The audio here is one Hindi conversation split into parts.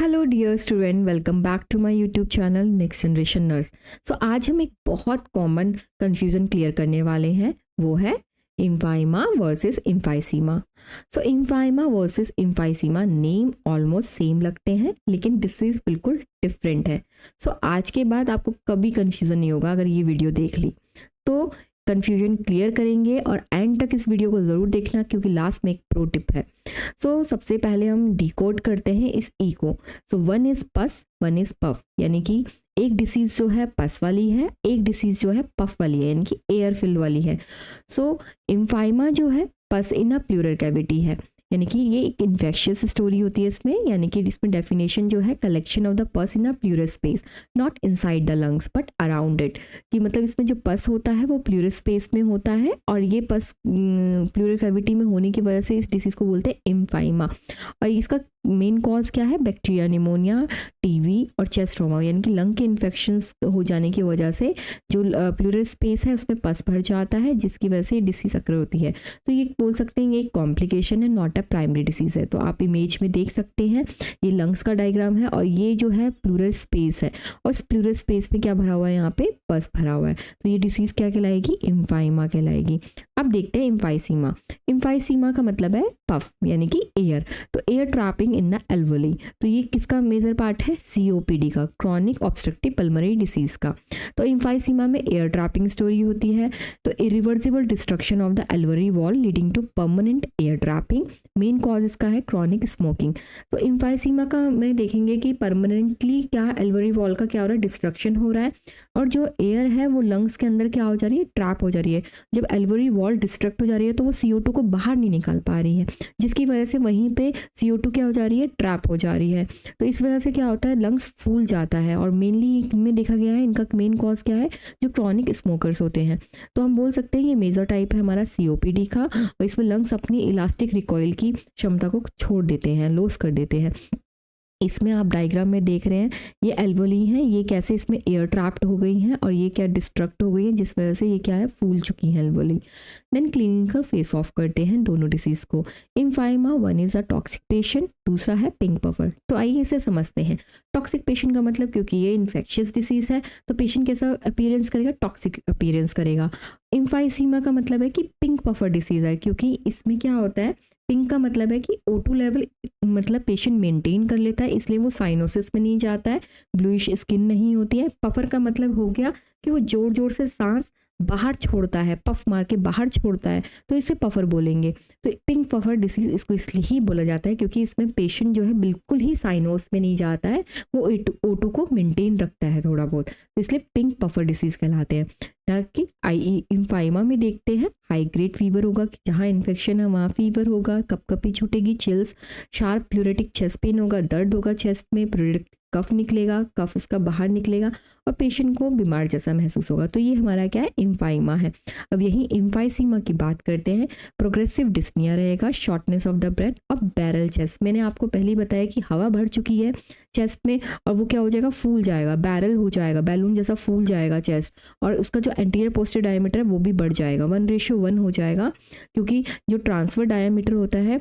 Hello dear student, welcome back to my YouTube channel next generation nurse. So आज हम एक बहुत कॉमन कंफ्यूजन क्लियर करने वाले हैं, वो है इम्फाइमा वर्सेस इम्फाइसीमा। सो इम्फाइमा वर्सेस इम्फाइसीमा नेम ऑलमोस्ट सेम लगते हैं, लेकिन डिसीज बिल्कुल डिफरेंट है। सो आज के बाद आपको कभी कंफ्यूजन नहीं होगा अगर ये वीडियो देख ली तो। कंफ्यूजन क्लियर करेंगे और एंड तक इस वीडियो को ज़रूर देखना, क्योंकि लास्ट में एक प्रो टिप है। सो सबसे पहले हम डिकोड करते हैं इस ई को। सो वन इज़ पस, वन इज़ पफ, यानी कि एक डिसीज़ जो है पस वाली है, एक डिसीज़ जो है पफ वाली है, यानी कि एयर फिल्ड वाली है। सो इम्फाइमा जो है पस इन अ प्लूरल कैविटी है, यानी कि ये एक इन्फेक्शियस स्टोरी होती है इसमें, यानी कि इसमें डेफिनेशन जो है कलेक्शन ऑफ द पस इन अ plural space, not inside the lungs but around it. कि मतलब इसमें जो पस होता है वो प्लूरल स्पेस में होता है, और ये पस प्लूरल कैविटी में होने की वजह से इस डिसीज़ को बोलते हैं इम्फाइमा। और इसका मेन कॉज क्या है? बैक्टीरिया, निमोनिया, टीबी और चेस्ट ट्रॉमा, यानी कि लंग के इन्फेक्शंस हो जाने की वजह से जो प्लूरल स्पेस है उसमें पस भर जाता है, जिसकी वजह से डिसीज अकर होती है। तो ये बोल सकते हैं ये एक कॉम्प्लिकेशन है, नॉट अ प्राइमरी डिसीज है। तो आप इमेज में देख सकते हैं, ये लंग्स का डायग्राम है और ये जो है प्लूरल स्पेस है, और इस प्लूरल स्पेस में क्या भरा हुआ है? यहाँ पे पस भरा हुआ है। तो ये डिसीज क्या कहलाएगी? इम्फाइमा कहलाएगी। अब देखते हैं इम्फाइसीमा। इम्फाइसीमा का मतलब है पफ, यानी कि एयर। तो air trapping in the alveoli, तो ये किसका मेजर पार्ट है? सीओपीडी का, क्रॉनिक ऑब्स्ट्रक्टिव पल्मोनरी डिसीज का। तो इम्फाइसीमा में एयर ट्रैपिंग स्टोरी होती है। तो irreversible destruction of the alveolar wall leading to permanent air trapping. Main cause इसका है क्रॉनिक स्मोकिंग। तो इम्फाइसीमा का में देखेंगे कि परमानेंटली क्या एल्वोरी वॉल का क्या हो रहा है? डिस्ट्रक्शन हो रहा है, और जो एयर है वो लंग्स के अंदर क्या हो जा रही है? ट्रैप हो जा रही है। जब एल्वोरी वॉल डिस्ट्रक्ट हो जा रही है तो वो CO2 को बाहर नहीं निकाल पा रही है, जिसकी वजह से वहीं पे CO2 क्या हो जा रही है? ट्रैप हो जा रही है। तो इस वजह से क्या होता है? लंग्स फूल जाता है, और मेनली इनमें देखा गया है इनका मेन कॉज क्या है? जो क्रॉनिक स्मोकर्स होते हैं। तो हम बोल सकते हैं ये मेजर टाइप है हमारा COPD का, और इसमें लंग्स अपनी इलास्टिक रिकॉइल की क्षमता को छोड़ देते हैं, लॉस कर देते हैं। इसमें आप डायग्राम में देख रहे हैं ये एल्वोली हैं, ये कैसे इसमें एयर ट्रैप्ड हो गई हैं, और ये क्या डिस्ट्रक्ट हो गई है, जिस वजह से ये क्या है? फूल चुकी हैं alveoli. Then clinical face of करते हैं दोनों डिसीज को। Emphysema, one is a toxic patient, दूसरा है पिंक पफर। तो आइए इसे समझते हैं। टॉक्सिक पेशेंट का मतलब, क्योंकि ये इन्फेक्शियस डिसीज है तो पेशेंट कैसा अपीयरेंस करेगा? टॉक्सिक अपीयरेंस करेगा। इम्फाइसीमा का मतलब है कि पिंक पफर डिसीज है, क्योंकि इसमें क्या होता है? पिंक का मतलब है कि O2 लेवल मतलब पेशेंट मेंटेन कर लेता है, इसलिए वो साइनोसिस में नहीं जाता है, ब्लूइश स्किन नहीं होती है। पफर का मतलब हो गया कि वो जोर जोर से सांस बाहर छोड़ता है, पफ मार के बाहर छोड़ता है, तो इसे पफर बोलेंगे। तो पिंक पफर डिसीज इसको इसलिए ही बोला जाता है क्योंकि इसमें पेशेंट जो है बिल्कुल ही साइनोस में नहीं जाता है, वो O2 को मेंटेन रखता है थोड़ा बहुत, तो इसलिए पिंक पफर डिसीज कहलाते हैं। ताकि इम्फाइमा में देखते हैं हाई ग्रेड फीवर होगा, कि जहाँ इन्फेक्शन है वहाँ फीवर होगा, कपकपी छूटेगी, चिल्स, शार्प प्लूरेटिक चेस्ट पेन होगा, दर्द होगा चेस्ट में, प्लूरेटिक कफ निकलेगा, कफ उसका बाहर निकलेगा और पेशेंट को बीमार जैसा महसूस होगा। तो ये हमारा क्या है? इम्फाइमा है। अब यही इम्फाइसीमा की बात करते हैं। प्रोग्रेसिव डिस्निया रहेगा, शॉर्टनेस ऑफ द ब्रेथ और बैरल चेस्ट। मैंने आपको पहले ही बताया कि हवा भर चुकी है चेस्ट में, और वो क्या हो जाएगा? फूल जाएगा, बैरल हो जाएगा, बैलून जैसा फूल जाएगा चेस्ट, और उसका जो एंटीरियर पोस्टीरियर डायमीटर है वो भी बढ़ जाएगा, 1:1 हो जाएगा, क्योंकि जो ट्रांसफर डायमीटर होता है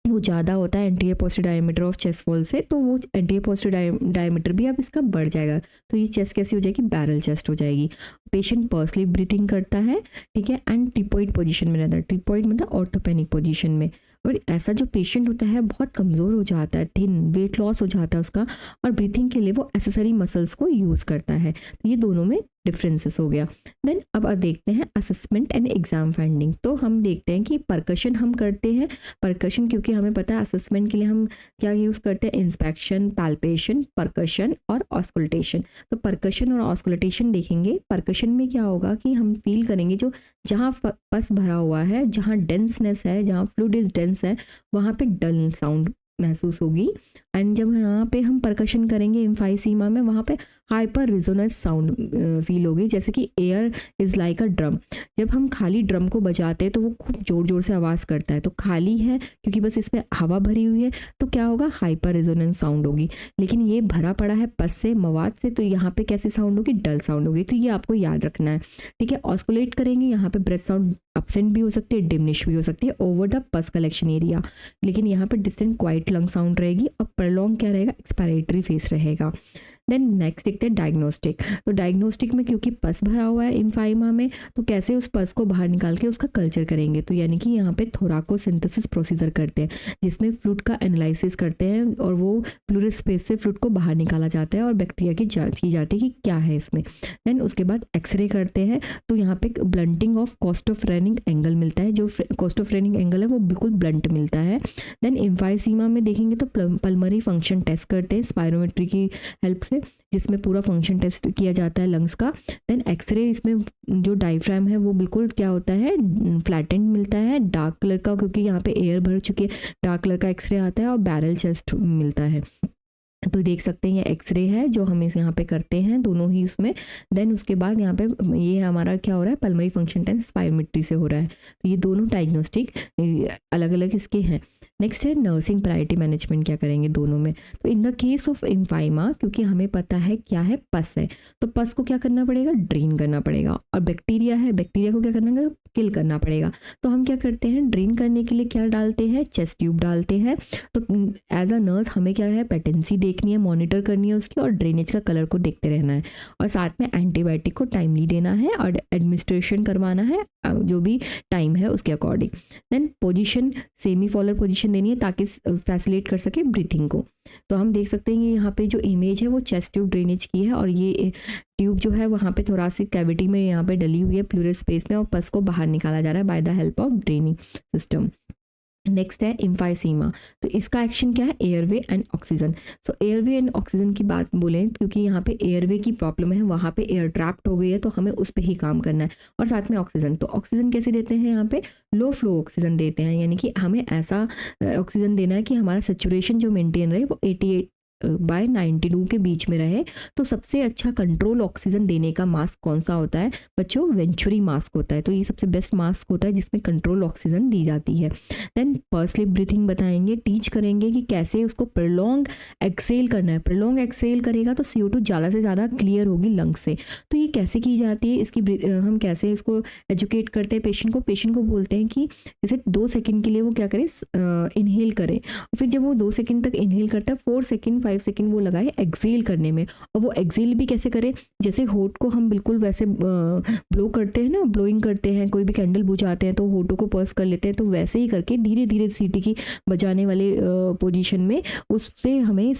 वो ज़्यादा होता है anterior posterior diameter of chest wall से, तो वो एंटीरियर पोस्टीरियर डायमीटर भी अब इसका बढ़ जाएगा। तो ये चेस्ट कैसी हो जाएगी? बैरल चेस्ट हो जाएगी। पेशेंट पर्सली ब्रीथिंग करता है, ठीक है, एंड ट्रिपॉइड पोजीशन में रहता है। ट्रिपॉइड मतलब ऑर्थोपेनिक पोजीशन में। और ऐसा जो पेशेंट होता है बहुत कमज़ोर हो जाता है, थिन, वेट लॉस हो जाता है उसका, और ब्रीथिंग के लिए वो एसेसरी मसल्स को यूज़ करता है। तो ये दोनों में डिफरेंसेस हो गया। देन अब देखते हैं असेसमेंट एंड एग्जाम फाइंडिंग। तो हम देखते हैं कि परकशन हम करते हैं। परकशन क्योंकि हमें पता है असेसमेंट के लिए हम क्या यूज़ करते हैं? इंस्पेक्शन, पैल्पेशन, परकशन और ऑस्कुल्टेशन। तो परकशन और ऑस्कुल्टेशन देखेंगे। परकशन में क्या होगा कि हम फील करेंगे जो जहाँ पस भरा हुआ है, जहाँ डेंसनेस है, जहाँ फ्लूइड इज डेंस है, वहाँ पे डल साउंड महसूस होगी। एंड जब यहाँ पे हम परकशन करेंगे इम्फाइसीमा में, वहाँ पे हाइपर रिजोनेंस साउंड फील होगी, जैसे कि air is like a drum. जब हम खाली ड्रम को बजाते हैं तो वो खूब जोर जोर से आवाज़ करता है, तो खाली है क्योंकि बस इसमें हवा भरी हुई है, तो क्या होगा? हाइपर रिजोनेंस साउंड होगी। लेकिन ये भरा पड़ा है पस से, मवाद से, तो यहाँ पे कैसी साउंड होगी? डल साउंड होगी। तो ये आपको याद रखना है, ठीक है। ऑस्कुलेट करेंगे, यहाँ पे ब्रेथ साउंड absent भी हो सकती है, diminished भी हो सकती है over the pus collection area, लेकिन यहाँ पर distant quiet lung sound रहेगी और prolonged क्या रहेगा, expiratory phase रहेगा। देन नेक्स्ट देखते हैं डायग्नोस्टिक। तो डायग्नोस्टिक में क्योंकि पस भरा हुआ है इम्फाइमा में, तो कैसे उस पस को बाहर निकाल के उसका कल्चर करेंगे, तो यानी कि यहाँ पे थोराकोसिंथेसिस प्रोसीजर करते हैं जिसमें फ्लूइड का एनालिसिस करते हैं और वो प्लूरल स्पेस से फ्लूइड को बाहर निकाला जाता है और बैक्टीरिया की जांच की जाती है कि क्या है इसमें। देन उसके बाद एक्सरे करते हैं, तो यहाँ पे blunting of cost of running angle मिलता है, जो कॉस्ट ऑफ रनिंग एंगल है वो बिल्कुल ब्लंट मिलता है। देन इम्फाइसीमा में देखेंगे तो पल्मरी फंक्शन टेस्ट करते हैं स्पायरोमेट्री की हेल्प से, जिसमें पूरा फंक्शन टेस्ट किया जाता है लंग्स का। देन एक्सरे, इसमें जो डायफ्राम है वो बिल्कुल क्या होता है, फ्लैटेंड मिलता है डार्क कलर का, क्योंकि यहाँ पे एयर भर चुकी है, डार्क कलर का एक्सरे आता है और बैरल चेस्ट मिलता है। तो देख सकते हैं ये एक्सरे है जो हम इस यहाँ पे करते हैं दोनों ही उसमें। देन उसके बाद यहाँ पे ये हमारा क्या हो रहा है, पल्मरी फंक्शन टेस्ट स्पायरोमेट्री से हो रहा है। तो ये दोनों डायग्नोस्टिक अलग अलग इसके हैं। नेक्स्ट है नर्सिंग प्रायोरिटी मैनेजमेंट, क्या करेंगे दोनों में। तो इन द केस ऑफ इम्फाइमा, क्योंकि हमें पता है क्या है, पस है, तो पस को क्या करना पड़ेगा, ड्रेन करना पड़ेगा। और बैक्टीरिया है, बैक्टीरिया को क्या करना है, किल करना पड़ेगा। तो हम क्या करते हैं, ड्रेन करने के लिए क्या डालते हैं, चेस्ट ट्यूब डालते हैं। तो एज अ नर्स हमें क्या है, पेटेंसी देखनी है, मॉनिटर करनी है उसकी, और ड्रेनेज का कलर को देखते रहना है, और साथ में एंटीबायोटिक को टाइमली देना है और एडमिनिस्ट्रेशन करवाना है जो भी टाइम है उसके according. Then position, semi Fowler position देनी है ताकि फैसिलिटेट कर सके ब्रीथिंग को। तो हम देख सकते हैं कि यहाँ पे जो इमेज है वो चेस्ट ट्यूब ड्रेनेज की है, और ये ट्यूब जो है वहाँ पे थोरासिक कैविटी में यहाँ पे डली हुई है प्लूरल स्पेस में, और पस को बाहर निकाला जा रहा है by the help of draining system. Next है इम्फाइसीमा। तो इसका एक्शन क्या है, airway and oxygen. So airway and oxygen की बात बोलें, क्योंकि यहाँ पे एयरवे की प्रॉब्लम है, वहाँ पे एयर ट्रैप्ड हो गई है, तो हमें उस पर ही काम करना है। और साथ में ऑक्सीजन, तो ऑक्सीजन कैसे देते हैं, यहाँ पे लो फ्लो ऑक्सीजन देते हैं, यानी कि हमें ऐसा ऑक्सीजन देना है कि हमारा सेचुरेशन जो मेंटेन रहे वो 88/92 के बीच में रहे। तो सबसे अच्छा कंट्रोल ऑक्सीजन देने का मास्क कौन सा होता है बच्चों, वेंचुरी मास्क होता है। तो ये सबसे बेस्ट मास्क होता है जिसमें कंट्रोल ऑक्सीजन दी जाती है। देन पर्सलिप ब्रीथिंग बताएंगे, टीच करेंगे कि कैसे उसको प्रलोंग एक्सेल करना है। प्रलोंग एक्सेल करेगा तो CO2 ज़्यादा से ज़्यादा क्लियर होगी लंग से। तो ये कैसे की जाती है, इसकी हम कैसे इसको एजुकेट करते हैं पेशेंट को बोलते हैं कि जैसे 2 सेकेंड के लिए वो क्या करे, इनहेल करे, और फिर जब वो 2 सेकेंड तक इनहेल करता है 4 सेकेंड 5 सेकेंड वो लगाए एक्सेल करने में। और वो एक्सेल भी कैसे करे, जैसे होठ को हम बिल्कुल वैसे ब्लो करते हैं ना, ब्लोइंग करते हैं, कोई भी कैंडल बुझाते हैं तो होठों को पर्स कर लेते हैं, तो वैसे ही करके धीरे धीरे सीटी की बजाने वाले पोजीशन में उससे हमें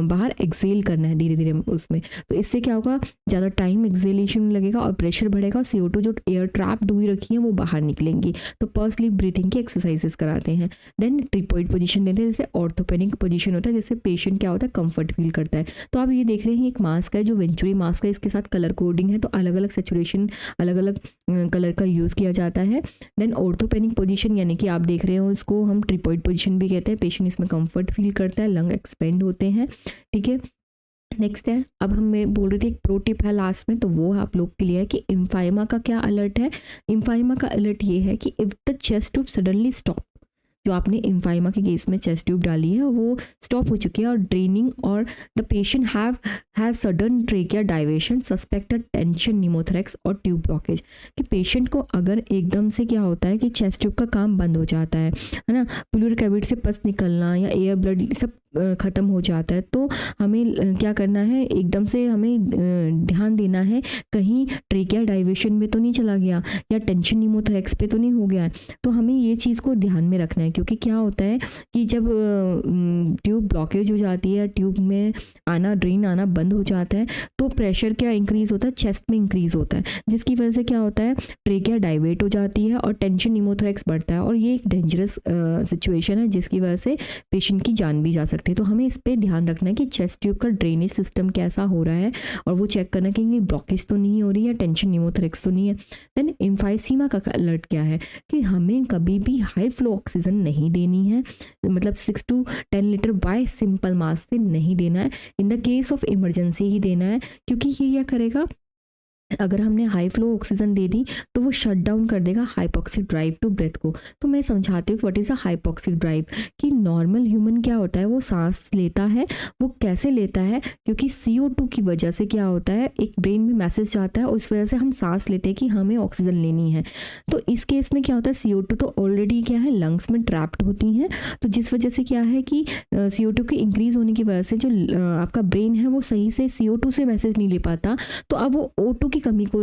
बाहर एक्सेल करना है धीरे धीरे उसमें। तो इससे क्या होगा, ज़्यादा टाइम एक्सेलेशन में लगेगा और प्रेशर बढ़ेगा, CO2 जो एयर ट्रैप्ड हुई रखी है वो बाहर निकलेंगी। तो पर्सलिप ब्रीथिंग की एक्सरसाइजेस कराते हैं। देन ट्रिपॉइड पोजीशन देते हैं, जैसे ऑर्थोपेनिक पोजीशन होता है, जैसे पेशेंट क्या होता है, कंफर्ट फील करता है। तो आप ये देख रहे हैं एक मास्क है जो वेंचुरी मास्क है, इसके साथ कलर कोडिंग है, तो अलग अलग सेचुरेशन अलग अलग कलर का यूज़ किया जाता है। देन ऑर्थोपेनिक पोजीशन, यानी कि आप देख रहे हो इसको हम ट्रिपॉइड पोजीशन भी कहते हैं, पेशेंट इसमें कंफर्ट फील करता है, लंग एक्सपेंड होते हैं, ठीक है। नेक्स्ट है, अब हम मैं बोल रही थी एक प्रो टिप है लास्ट में, तो वो आप लोग के लिए है कि इम्फाइमा का क्या अलर्ट है। इम्फाइमा का अलर्ट ये है कि if the chest tube suddenly stop, जो आपने इम्फाइमा के केस में चेस्ट ट्यूब डाली है वो स्टॉप हो चुकी है, और ड्रेनिंग और the patient has sudden trachea deviation, suspected tension निमोथोरैक्स और ट्यूब ब्लॉकेज। कि पेशेंट को अगर एकदम से क्या होता है कि चेस्ट ट्यूब का काम बंद हो जाता है ना, प्लूरल कैविटी से पस निकलना या एयर ब्लड सब ख़त्म हो जाता है, तो हमें क्या करना है, एकदम से हमें ध्यान देना है कहीं ट्रेकिया डाइवेशन में तो नहीं चला गया या टेंशन निमोथोरैक्स पे तो नहीं हो गया है। तो हमें ये चीज़ को ध्यान में रखना है, क्योंकि क्या होता है कि जब ट्यूब ब्लॉकेज हो जाती है, ट्यूब में आना ड्रेन आना बंद हो जाता है, तो प्रेशर क्या इंक्रीज़ होता है, चेस्ट में इंक्रीज़ होता है, जिसकी वजह से क्या होता है, ट्रेकिया डाइवेट हो जाती है और टेंशन निमोथोरैक्स बढ़ता है, और ये एक डेंजरस सिचुएशन है जिसकी वजह से पेशेंट की जान भी जा सकती है। तो हमें इस पे ध्यान रखना है कि चेस्ट ट्यूब का ड्रेनेज सिस्टम कैसा हो रहा है, और वो चेक करना कि ब्लॉकेज तो नहीं हो रही है, टेंशन निमोथोरैक्स तो नहीं है। देन इम्फाइसीमा का अलर्ट क्या है कि हमें कभी भी हाई फ्लो ऑक्सीजन नहीं देनी है, मतलब 6 to 10 litre by simple mask से नहीं देना है, in the case of emergency ही देना है, क्योंकि ये क्या करेगा, अगर हमने हाई फ्लो ऑक्सीजन दे दी तो वो शट डाउन कर देगा हाइपोक्सिक ड्राइव टू ब्रेथ को। तो मैं समझाती हूँ what is a hypoxic drive, कि नॉर्मल ह्यूमन क्या होता है, वो सांस लेता है, वो कैसे लेता है, क्योंकि CO2 की वजह से क्या होता है, एक ब्रेन में मैसेज जाता है, उस वजह से हम सांस लेते हैं कि हमें ऑक्सीजन लेनी है। तो इस केस में क्या होता है, CO2 तो ऑलरेडी क्या है लंग्स में ट्रैप्ड होती हैं, तो जिस वजह से क्या है कि CO2 के इंक्रीज होने की वजह से जो आपका ब्रेन है वो सही से CO2 से मैसेज नहीं ले पाता, तो अब वो O2 की कमी को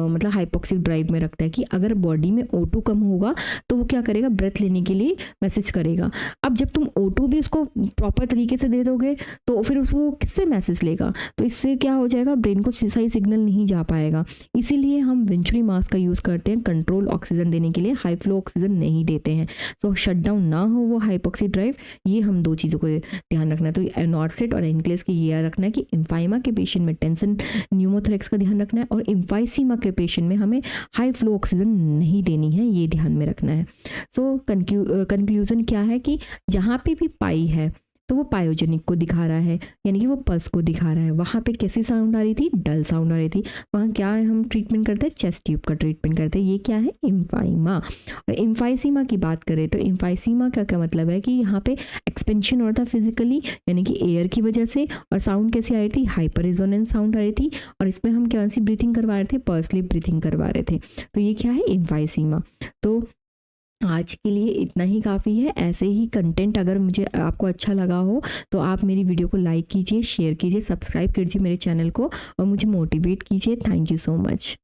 मतलब हाइपोक्सिक ड्राइव में रखता है कि अगर बॉडी में O2 कम होगा तो वो क्या करेगा, ब्रेथ लेने के लिए मैसेज करेगा। अब जब तुम O2 भी उसको प्रॉपर तरीके से दे दोगे तो फिर उसको किससे मैसेज लेगा, तो इससे क्या हो जाएगा, ब्रेन को सही सिग्नल नहीं जा पाएगा। इसीलिए हम वेंचुरी मास्क का यूज़ करते हैं कंट्रोल ऑक्सीजन देने के लिए, हाई फ्लो ऑक्सीजन नहीं देते हैं। सो शट डाउन ना हो वो हाइपोक्सिक ड्राइव, ये हम दो चीज़ों को ध्यान रखना है। तो नॉर्सेट और एनक्लेस की ये रखना है कि इम्फाइमा के पेशेंट में टेंशन न्यूमोथोरेक्स का ध्यान रखना है, और इम्फाइसीमा के पेशेंट में हमें हाई फ्लो ऑक्सीजन नहीं देनी है, ये ध्यान में रखना है। सो कंक्लूजन क्या है कि जहाँ पे भी पाई है तो वो पायोजेनिक को दिखा रहा है, यानी कि वो पल्स को दिखा रहा है। वहाँ पे कैसी साउंड आ रही थी, डल साउंड आ रही थी। वहाँ क्या है, हम ट्रीटमेंट करते हैं, चेस्ट ट्यूब का ट्रीटमेंट करते हैं। ये क्या है, इम्फाइमा। और इम्फाइसीमा की बात करें तो इम्फाइसीमा का क्या मतलब है कि यहाँ पे एक्सपेंशन हो रहा था फिजिकली, यानी कि एयर की वजह से, और साउंड कैसी आ रही थी, हाइपर रेजोनेंस साउंड आ रही थी, और इसमें हम क्या सी ब्रीथिंग करवा रहे थे, पर्सली ब्रीथिंग करवा रहे थे। तो ये क्या है, इम्फाइसीमा। तो आज के लिए इतना ही काफ़ी है। ऐसे ही कंटेंट अगर मुझे आपको अच्छा लगा हो तो आप मेरी वीडियो को लाइक कीजिए, शेयर कीजिए, सब्सक्राइब कीजिए मेरे चैनल को, और मुझे मोटिवेट कीजिए। Thank you so much.